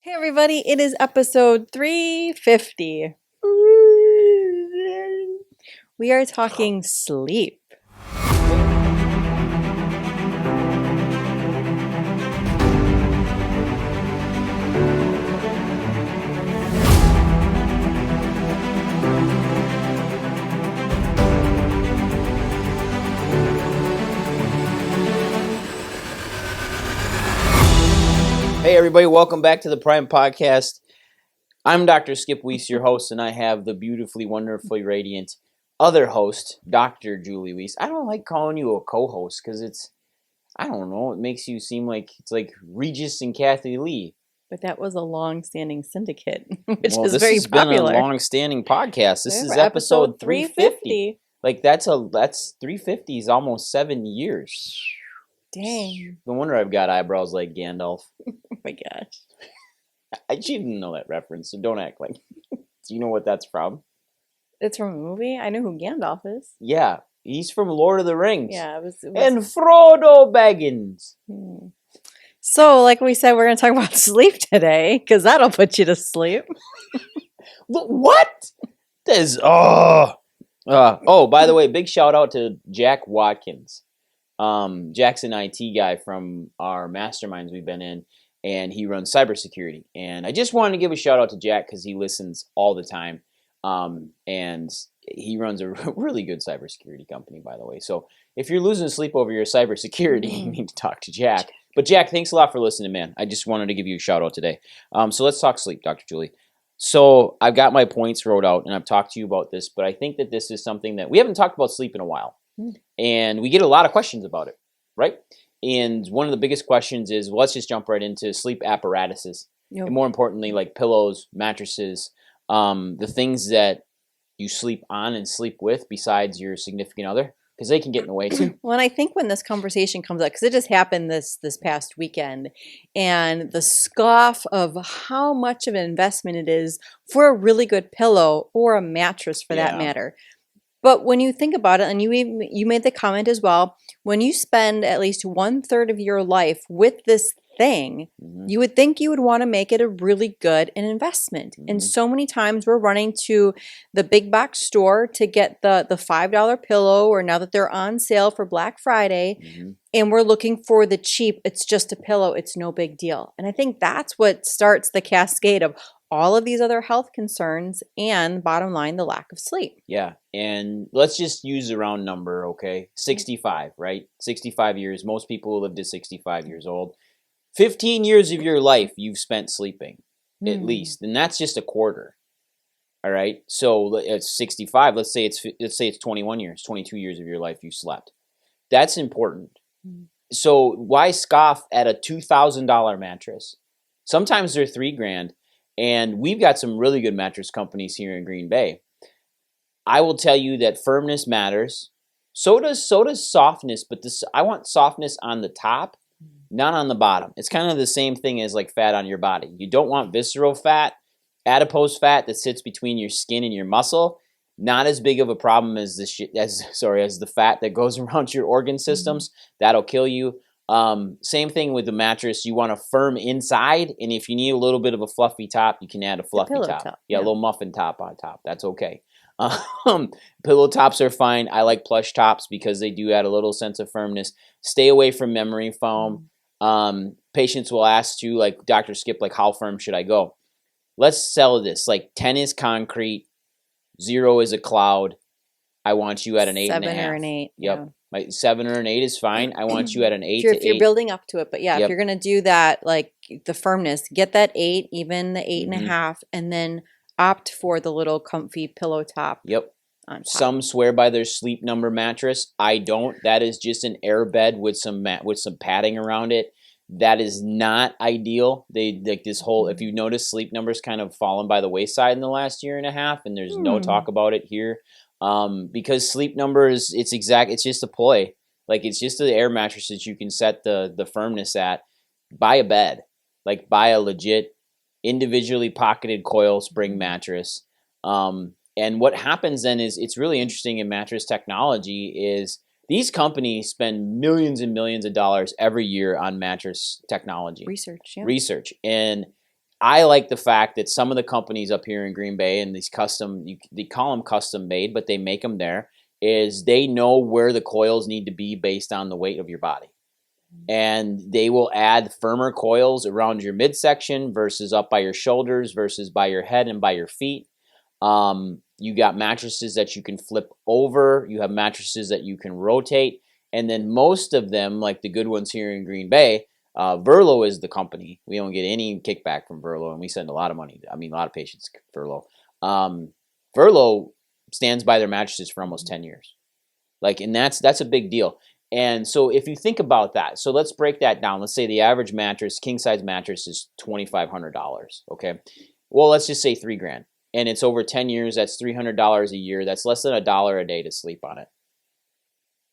Hey everybody, it is episode 350. We are talking sleep. Hey everybody, welcome back to the Prime Podcast. I'm Dr. Skip Wies, your host, and I have the beautifully, wonderfully radiant other host, Dr. Julie Wies. I don't like calling you a co-host because I don't know, it makes you seem like it's like Regis and Kathy Lee. But that was a long-standing syndicate, which Well, is this very has popular. been a long-standing podcast. This is For episode 350. Like that's 350 is almost 7 years. Dang. No wonder I've got eyebrows like Gandalf. Oh my gosh. I didn't know that reference, so don't act like. Do you know what that's from? It's from a movie? I know who Gandalf is. Yeah, he's from Lord of the Rings. Yeah, it was... And Frodo Baggins. So, like we said, we're going to talk about sleep today, because that'll put you to sleep. What? This by the way, big shout out to Jack Watkins. Jack's an IT guy from our masterminds we've been in, and he runs cybersecurity. And I just wanted to give a shout out to Jack because he listens all the time. And he runs a really good cybersecurity company, by the way. So if you're losing sleep over your cybersecurity, you need to talk to Jack. But Jack, thanks a lot for listening, man. I just wanted to give you a shout out today. So let's talk sleep, Dr. Julie. So I've got my points wrote out, and I've talked to you about this, but I think that this is something that we haven't talked about sleep in a while. And we get a lot of questions about it, right? And one of the biggest questions is, well, let's just jump right into sleep apparatuses. Yep. And more importantly, like pillows, mattresses, the things that you sleep on and sleep with besides your significant other, because they can get in the way too. Well, and I think when this conversation comes up, because it just happened this past weekend, and the scoff of how much of an investment it is for a really good pillow or a mattress for that matter. But when you think about it, and you made the comment as well, when you spend at least 1/3 of your life with this thing, you would think you would want to make it a really good investment. And so many times we're running to the big box store to get the $5 pillow, or now that they're on sale for Black Friday, and we're looking for the cheap, it's just a pillow, it's no big deal. And I think that's what starts the cascade of all of these other health concerns and, bottom line, the lack of sleep. Yeah, and let's just use a round number, okay? 65, right? 65 years. Most people live to 65 years old. 15 years of your life you've spent sleeping, at least, and that's just a quarter. All right, so it's 65. Let's say it's 21 years, 22 years of your life you slept. That's important. So why scoff at a $2,000 mattress? Sometimes they're $3,000. And we've got some really good mattress companies here in Green Bay. I will tell you that firmness matters. So does softness, but I want softness on the top, not on the bottom. It's kind of the same thing as like fat on your body. You don't want visceral fat, adipose fat that sits between your skin and your muscle. Not as big of a problem as the fat that goes around your organ systems. That'll kill you. Same thing with the mattress. You want a firm inside, and if you need a little bit of a fluffy top, you can add a fluffy top. Yeah, a little muffin top on top. That's okay. Pillow tops are fine. I like plush tops because they do add a little sense of firmness. Stay away from memory foam. Patients will ask you, like, Dr. Skip, like, how firm should I go? Let's sell this. Like 10 is concrete, 0 is a cloud. I want you at an 8.5. 7 or an 8. Yep. Yeah. My 7 or an 8 is fine. I want you at an 8 if you're building up to it. But yeah, if you're going to do that, like the firmness, get that 8, even the 8.5, and then opt for the little comfy pillow top. Yep. On top. Some swear by their Sleep Number mattress. I don't. That is just an air bed with some padding around it. That is not ideal. They like this whole. If you notice, Sleep Number's kind of fallen by the wayside in the last year and a half, and there's no talk about it here. Because Sleep Number it's just a ploy. Like it's just the air mattress that you can set the firmness at. Buy a bed, like buy a legit individually pocketed coil spring mattress. And what happens then is it's really interesting in mattress technology is these companies spend millions and millions of dollars every year on mattress technology. Research. And I like the fact that some of the companies up here in Green Bay and these they call them custom made, but they make them there, is they know where the coils need to be based on the weight of your body. And they will add firmer coils around your midsection versus up by your shoulders versus by your head and by your feet. You got mattresses that you can flip over. You have mattresses that you can rotate. And then most of them, like the good ones here in Green Bay, Verlo is the company. We don't get any kickback from Verlo, and we send a lot of money. I mean, a lot of patients to Verlo. Verlo stands by their mattresses for almost 10 years. Like, and that's a big deal. And so if you think about that, so let's break that down. Let's say the average mattress, king size mattress, is $2,500. Okay. Well, let's just say $3,000, and it's over 10 years. That's $300 a year. That's less than $1 a day to sleep on it.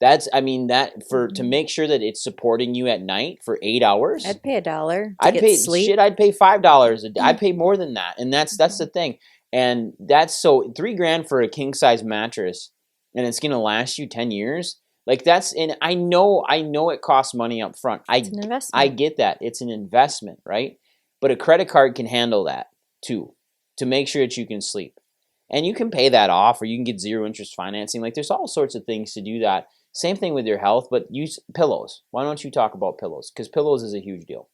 To make sure that it's supporting you at night for 8 hours. I'd pay $1 I'd pay sleep. I'd pay $5 a day. I'd pay more than that, and that's the thing. And that's so $3,000 for a king size mattress, and it's gonna last you 10 years. Like and I know it costs money up front. It's an investment. I get that. It's an investment, right? But a credit card can handle that too, to make sure that you can sleep. And you can pay that off, or you can get 0 interest financing. Like, there's all sorts of things to do that. Same thing with your health, but use pillows. Why don't you talk about pillows? Because pillows is a huge deal.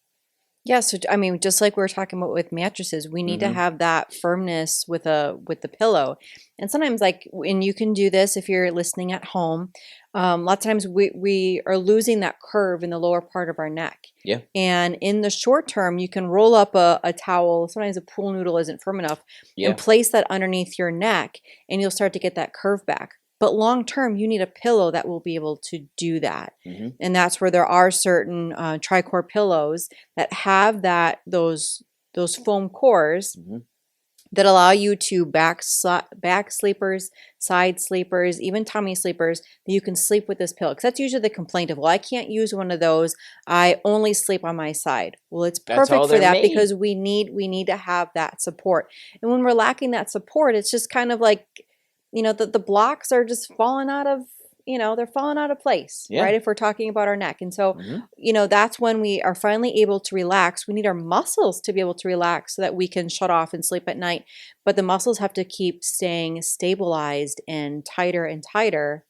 Yeah, so I mean, just like we were talking about with mattresses, we need to have that firmness with the pillow. And sometimes, and you can do this if you're listening at home. A lot of times we are losing that curve in the lower part of our neck. Yeah. And in the short term, you can roll up a towel. Sometimes a pool noodle isn't firm enough, and place that underneath your neck, and you'll start to get that curve back. But long term, you need a pillow that will be able to do that. And that's where there are certain tricore pillows that have those foam cores that allow you to back sleepers, side sleepers, even tummy sleepers, that you can sleep with this pillow. Because that's usually the complaint of, well, I can't use one of those. I only sleep on my side. Well, it's perfect for that because we need to have that support. And when we're lacking that support, it's just kind of like, the blocks are just falling out of, they're falling out of place, right? If we're talking about our neck. And so, that's when we are finally able to relax. We need our muscles to be able to relax so that we can shut off and sleep at night. But the muscles have to keep staying stabilized and tighter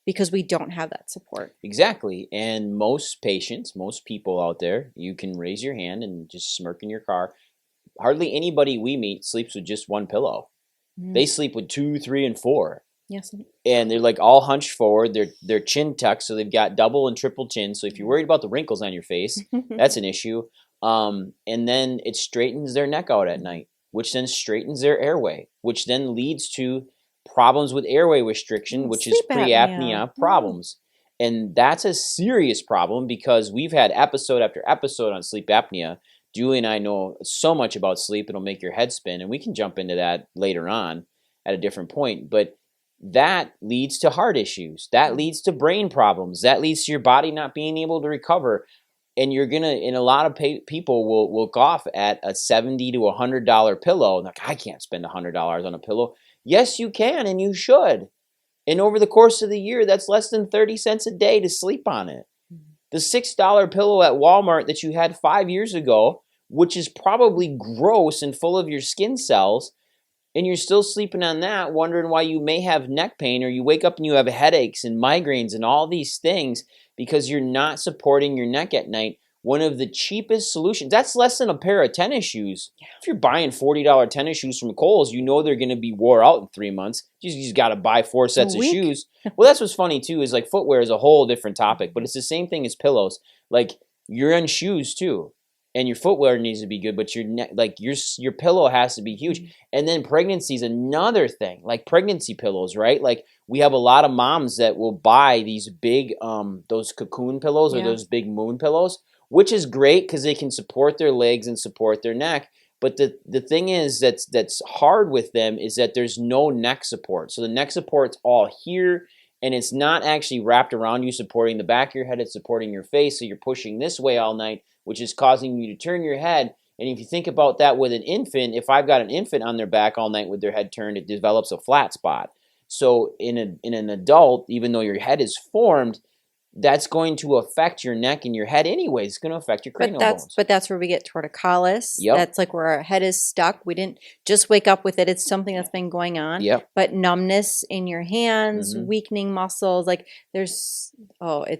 because we don't have that support. Exactly. And most people out there, you can raise your hand and just smirk in your car. Hardly anybody we meet sleeps with just one pillow. They sleep with 2, 3, and 4. Yes. And they're like all hunched forward. They're chin tucked, so they've got double and triple chin. So if you're worried about the wrinkles on your face, that's an issue. And then it straightens their neck out at night, which then straightens their airway, which then leads to problems with airway restriction, which is pre-apnea problems. And that's a serious problem because we've had episode after episode on sleep apnea. Julie and I know so much about sleep, it'll make your head spin, and we can jump into that later on at a different point. But that leads to heart issues. That leads to brain problems. That leads to your body not being able to recover. And a lot of people will look off at a $70 to $100 pillow. Like, I can't spend $100 on a pillow. Yes, you can, and you should. And over the course of the year, that's less than 30 cents a day to sleep on it. The $6 pillow at Walmart that you had 5 years ago, which is probably gross and full of your skin cells, and you're still sleeping on that, wondering why you may have neck pain, or you wake up and you have headaches and migraines and all these things because you're not supporting your neck at night. One of the cheapest solutions, that's less than a pair of tennis shoes. If you're buying $40 tennis shoes from Kohl's, you know they're going to be wore out in 3 months. You just got to buy 4 sets of shoes. Well, that's what's funny too, is like footwear is a whole different topic, but it's the same thing as pillows. Like, you're in shoes too. And your footwear needs to be good, but your pillow has to be huge. And then pregnancy is another thing, like pregnancy pillows, right? Like, we have a lot of moms that will buy these big, those cocoon pillows or those big moon pillows, which is great because they can support their legs and support their neck. But the thing is that's hard with them is that there's no neck support. So the neck support's all here, and it's not actually wrapped around you supporting the back of your head. It's supporting your face, so you're pushing this way all night, which is causing you to turn your head. And if you think about that with an infant, if I've got an infant on their back all night with their head turned, it develops a flat spot. So in an adult, even though your head is formed, that's going to affect your neck and your head anyway. It's going to affect your cranial bones. But that's where we get torticollis. Yep. That's like where our head is stuck. We didn't just wake up with it. It's something that's been going on. Yep. But numbness in your hands, Mhm. weakening muscles, like it's Or an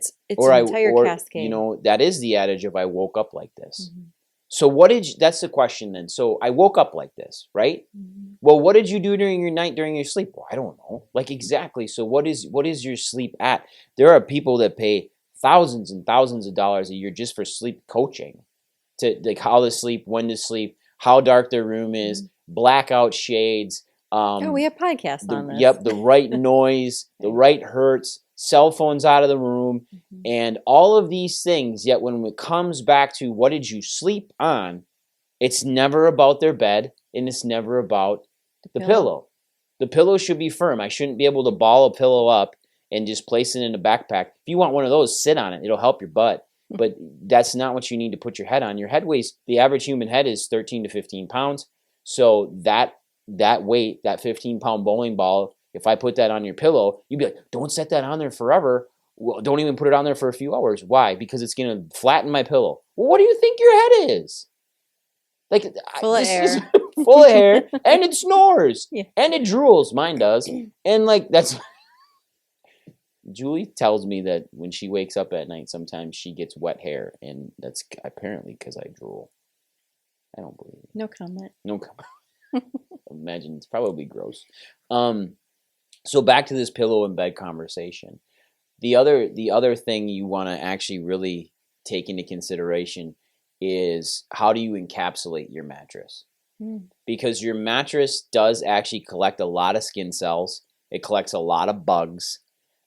entire cascade. You know, that is the adage of I woke up like this. Mhm. So that's the question then. So I woke up like this, right? Mhm. Well, what did you do during your night, during your sleep? Well, I don't know. Like exactly. So what is your sleep at? There are people that pay thousands and thousands of dollars a year just for sleep coaching, to like how to sleep, when to sleep, how dark their room is, blackout shades. Oh, we have podcasts on this. Yep, the right noise, the right hertz, cell phones out of the room, and all of these things. Yet when it comes back to what did you sleep on, it's never about their bed and it's never about the pillow. The pillow should be firm. I shouldn't be able to ball a pillow up and just place it in a backpack. If you want one of those, sit on it. It'll help your butt. But that's not what you need to put your head on. Your head weighs, the average human head is 13 to 15 pounds. So that weight, that 15-pound bowling ball, if I put that on your pillow, you'd be like, don't set that on there forever. Well, don't even put it on there for a few hours. Why? Because it's going to flatten my pillow. Well, what do you think your head is? Like full of air. Full of hair, and it snores, Yeah. and it drools. Mine does. And like that's Julie tells me that when she wakes up at night, sometimes she gets wet hair, and that's apparently because I drool. I don't believe it. No comment. No comment. Imagine it's probably gross. So back to this pillow and bed conversation. The other thing you want to actually really take into consideration is how do you encapsulate your mattress? Because your mattress does actually collect a lot of skin cells. It collects a lot of bugs.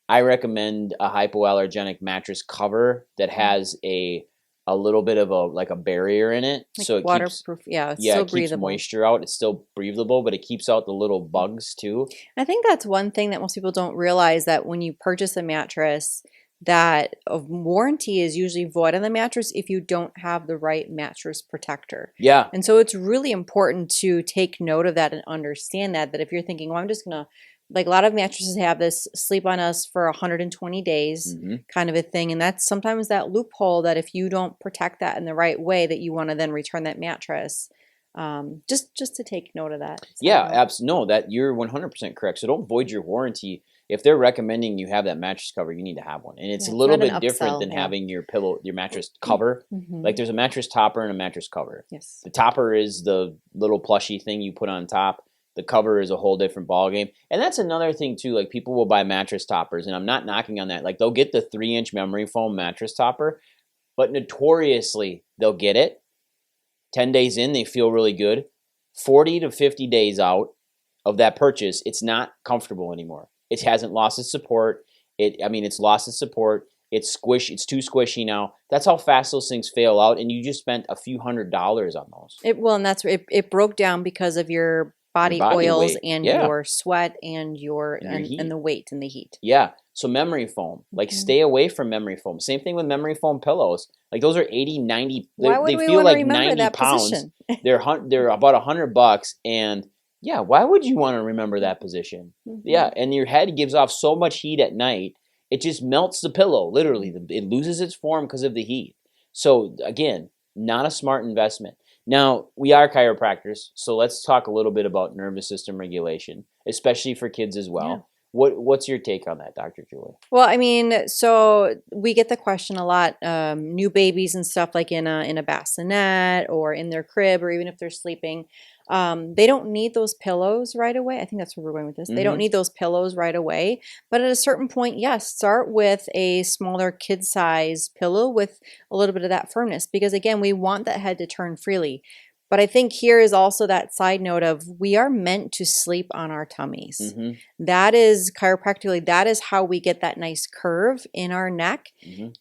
I recommend a hypoallergenic mattress cover that has a little bit of a barrier in it, like so it waterproof. It still keeps breathable. moisture out. It's still breathable, but it keeps out the little bugs too. I think that's one thing that most people don't realize, that when you purchase a mattress, that a warranty is usually void on the mattress if you don't have the right mattress protector. Yeah. And so it's really important to take note of that and understand that if you're thinking, well, I'm just going to, like a lot of mattresses have this sleep on us for 120 days kind of a thing. And that's sometimes that loophole that if you don't protect that in the right way, that you want to then return that mattress. Just to take note of that. Yeah, absolutely. No, that you're 100% correct. So don't void your warranty. If they're recommending you have that mattress cover, you need to have one. And it's a little bit different than having your mattress cover. Like there's a mattress topper and a mattress cover. Yes. The topper is the little plushy thing you put on top. The cover is a whole different ballgame. And that's another thing too. Like people will buy mattress toppers, and I'm not knocking on that. Like they'll get the 3-inch memory foam mattress topper, but notoriously they'll get it. 10 days in, they feel really good. 40 to 50 days out of that purchase, it's not comfortable anymore. It hasn't lost its support. It's lost its support. It's squish. It's too squishy now. That's how fast those things fail out, and you just spent a few $100s on those. And that's it broke down because of your body oils weight. and your sweat and and the weight and the heat. Yeah. So memory foam, like stay away from memory foam. Same thing with memory foam pillows. Like those are 80, 90. They feel like 90 pounds. They're about $100, and yeah, why would you want to remember that position? Yeah, and your head gives off so much heat at night, it just melts the pillow. Literally, it loses its form because of the heat. So again, not a smart investment. Now, we are chiropractors, so let's talk a little bit about nervous system regulation, especially for kids as well. Yeah. What's your take on that, Dr. Julie? Well, so we get the question a lot, new babies and stuff, like in a bassinet or in their crib, or even if they're sleeping, they don't need those pillows right away. I think that's where we're going with this. They don't need those pillows right away. But at a certain point, yes, start with a smaller kid size pillow with a little bit of that firmness, because again, we want that head to turn freely. But I think here is also that side note of we are meant to sleep on our tummies. That is chiropractically, that is how we get that nice curve in our neck.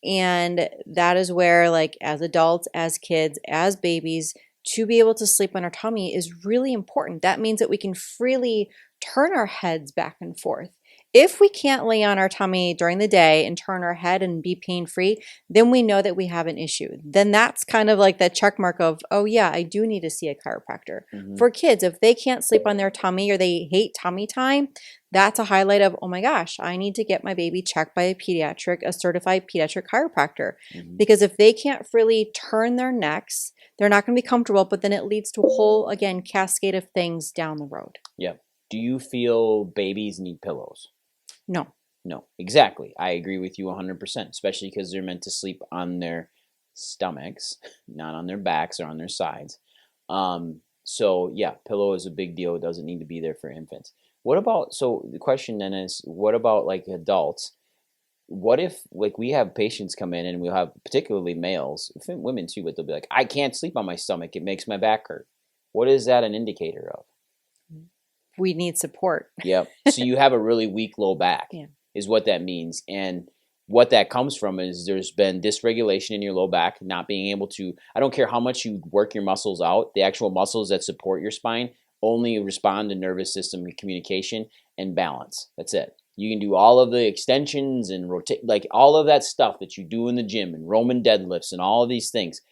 And that is where, like, as adults, as kids, as babies, to be able to sleep on our tummy is really important. That means that we can freely turn our heads back and forth. If we can't lay on our tummy during the day and turn our head and be pain-free, then we know that we have an issue. Then that's kind of like that check mark of, oh yeah, I do need to see a chiropractor. For kids, if they can't sleep on their tummy or they hate tummy time, that's a highlight of, oh my gosh, I need to get my baby checked by a certified pediatric chiropractor. Because if they can't freely turn their necks, they're not going to be comfortable, but then it leads to a whole, again, cascade of things down the road. Yep. Do you feel babies need pillows? No. No, exactly. I agree with you 100%, especially because they're meant to sleep on their stomachs, not on their backs or on their sides. So yeah, pillow is a big deal. It doesn't need to be there for infants. What about, so the question then is, what about like adults? What if, like, we have patients come in and we'll have particularly males, women too, but they'll be like, I can't sleep on my stomach. It makes my back hurt. What is that an indicator of? We need support. Yep. So you have a really weak low back is what that means. And what that comes from is there's been dysregulation in your low back, not being able to, I don't care how much you work your muscles out, the actual muscles that support your spine only respond to nervous system communication and balance. That's it. You can do all of the extensions and rotate, like all of that stuff that you do in the gym and Roman deadlifts and all of these things.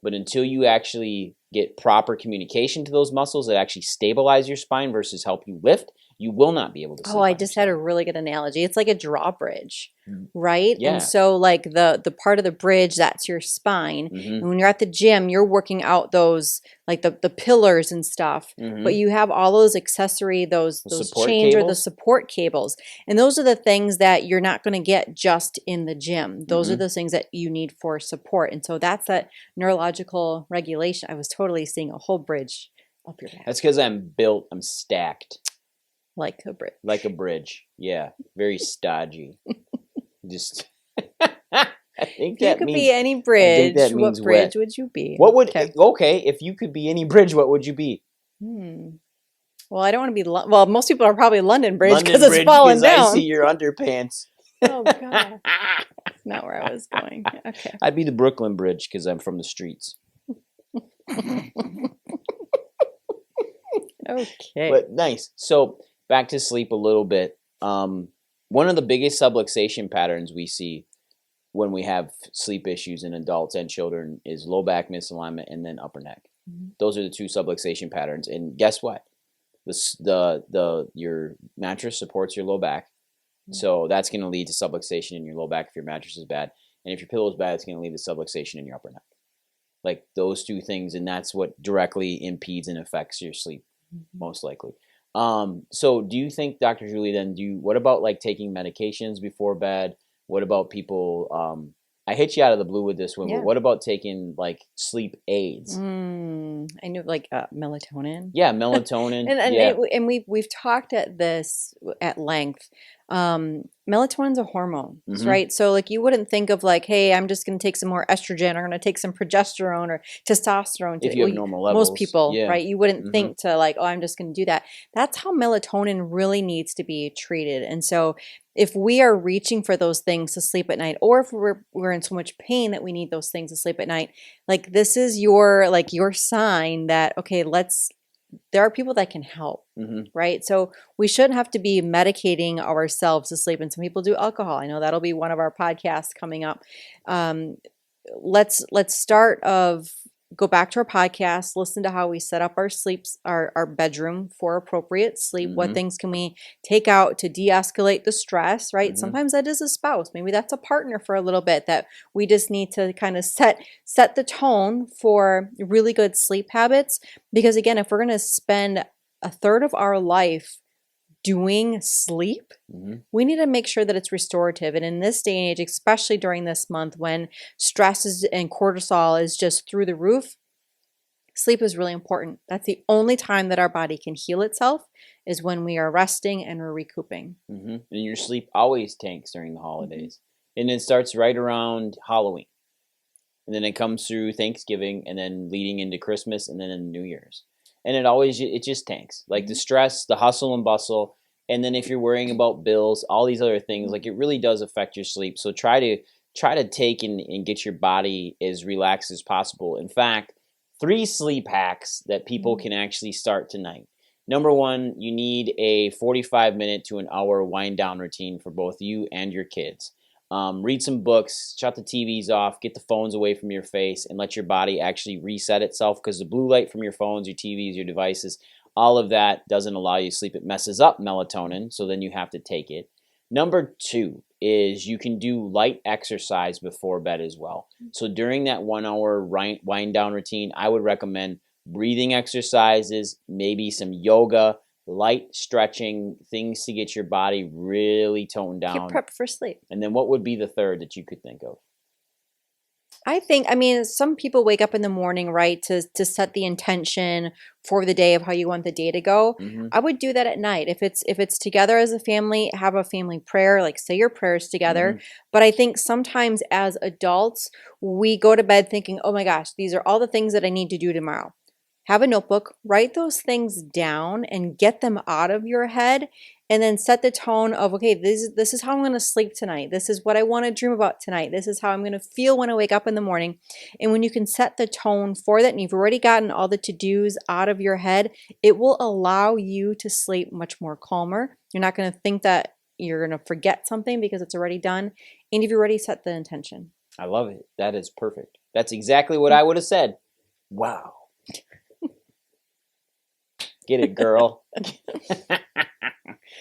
But until you actually get proper communication to those muscles that actually stabilize your spine versus help you lift, you will not be able to sleep. Oh, I just had a really good analogy. It's like a drawbridge, right? Yeah. And so like the part of the bridge, that's your spine. And when you're at the gym, you're working out those, like the pillars and stuff, but you have all those accessory, those chains or the support cables. And those are the things that you're not going to get just in the gym. Those are the things that you need for support. And so that's that neurological regulation. I was totally seeing a whole bridge up your back. That's because I'm stacked. Like a bridge. Like a bridge. Yeah. Very stodgy. Just I think that you could means, be any bridge. That what means bridge wet. would you be? What would okay, if you could be any bridge, what would you be? Well, I don't want to be well, most people are probably London Bridge because it's falling down. I see your underpants. Oh god. That's not where I was going. Okay. I'd be the Brooklyn Bridge because I'm from the streets. Okay. But nice. So back to sleep a little bit. One of the biggest subluxation patterns we see when we have sleep issues in adults and children is low back misalignment and then upper neck. Those are the two subluxation patterns. And guess what? Your mattress supports your low back. So that's going to lead to subluxation in your low back if your mattress is bad. And if your pillow is bad, it's going to lead to subluxation in your upper neck. Like those two things. And that's what directly impedes and affects your sleep, most likely. So do you think, Dr. Julie, then what about like taking medications before bed? What about people, I hit you out of the blue with this one, but what about taking like sleep aids? I knew like melatonin. Yeah, melatonin. And we've talked at this at length. Melatonin's a hormone, right? So like you wouldn't think of like, hey, I'm just going to take some more estrogen, or I'm going to take some progesterone or testosterone. If you have normal levels. Most people, right? You wouldn't think to like, oh, I'm just going to do that. That's how melatonin really needs to be treated. And so if we are reaching for those things to sleep at night, or if we're in so much pain that we need those things to sleep at night, like this is your sign that, okay, there are people that can help, right? So we shouldn't have to be medicating ourselves to sleep. And some people do alcohol. I know that'll be one of our podcasts coming up. Let's go back to our podcast, listen to how we set up our bedroom for appropriate sleep. What things can we take out to de-escalate the stress, right? Sometimes that is a spouse. Maybe that's a partner for a little bit that we just need to kind of set the tone for really good sleep habits. Because again, if we're going to spend a third of our life doing sleep, we need to make sure that it's restorative. And in this day and age, especially during this month when stress and cortisol is just through the roof, sleep is really important. That's the only time that our body can heal itself, is when we are resting and we're recouping. And your sleep always tanks during the holidays. And it starts right around Halloween. And then it comes through Thanksgiving and then leading into Christmas and then in New Year's. And it just tanks. Like the stress, the hustle and bustle, and then if you're worrying about bills, all these other things, like it really does affect your sleep. So try to take and get your body as relaxed as possible. In fact, 3 sleep hacks that people can actually start tonight. Number one, you need a 45-minute to an hour wind down routine for both you and your kids. Read some books, shut the TVs off, get the phones away from your face, and let your body actually reset itself, because the blue light from your phones, your TVs, your devices, all of that doesn't allow you to sleep. It messes up melatonin, so then you have to take it. Number two is you can do light exercise before bed as well. So during that 1 hour wind down routine, I would recommend breathing exercises, maybe some yoga, light stretching, things to get your body really toned Get down. prepped for sleep. And then what would be the third that you could think of? I mean, some people wake up in the morning, right, to set the intention for the day of how you want the day to go. Mm-hmm. I would do that at night. If it's together as a family, have a family prayer, like say your prayers together. Mm-hmm. But I think sometimes as adults, we go to bed thinking, "Oh my gosh, these are all the things that I need to do tomorrow." Have a notebook, write those things down and get them out of your head, and then set the tone of, okay, this is how I'm going to sleep tonight. This is what I want to dream about tonight. This is how I'm going to feel when I wake up in the morning. And when you can set the tone for that and you've already gotten all the to-dos out of your head, it will allow you to sleep much more calmer. You're not going to think that you're going to forget something because it's already done, and you've already set the intention. I love it. That is perfect. That's exactly what I would have said. Wow. Get it, girl.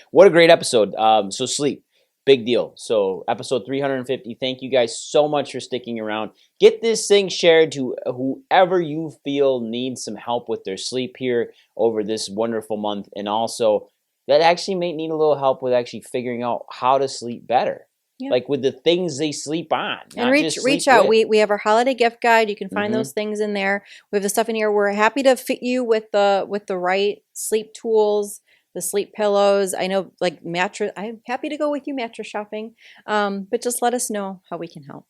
What a great episode. So sleep, big deal. So episode 350, thank you guys so much for sticking around. Get this thing shared to whoever you feel needs some help with their sleep here over this wonderful month. And also that actually may need a little help with actually figuring out how to sleep better. Yeah. Like with the things they sleep on. And reach out. We have our holiday gift guide. You can find Mhm. those things in there. We have the stuff in here. We're happy to fit you with the right sleep tools, the sleep pillows. I know, like mattress. I'm happy to go with you mattress shopping. But just let us know how we can help.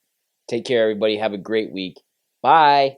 Take care, everybody. Have a great week. Bye.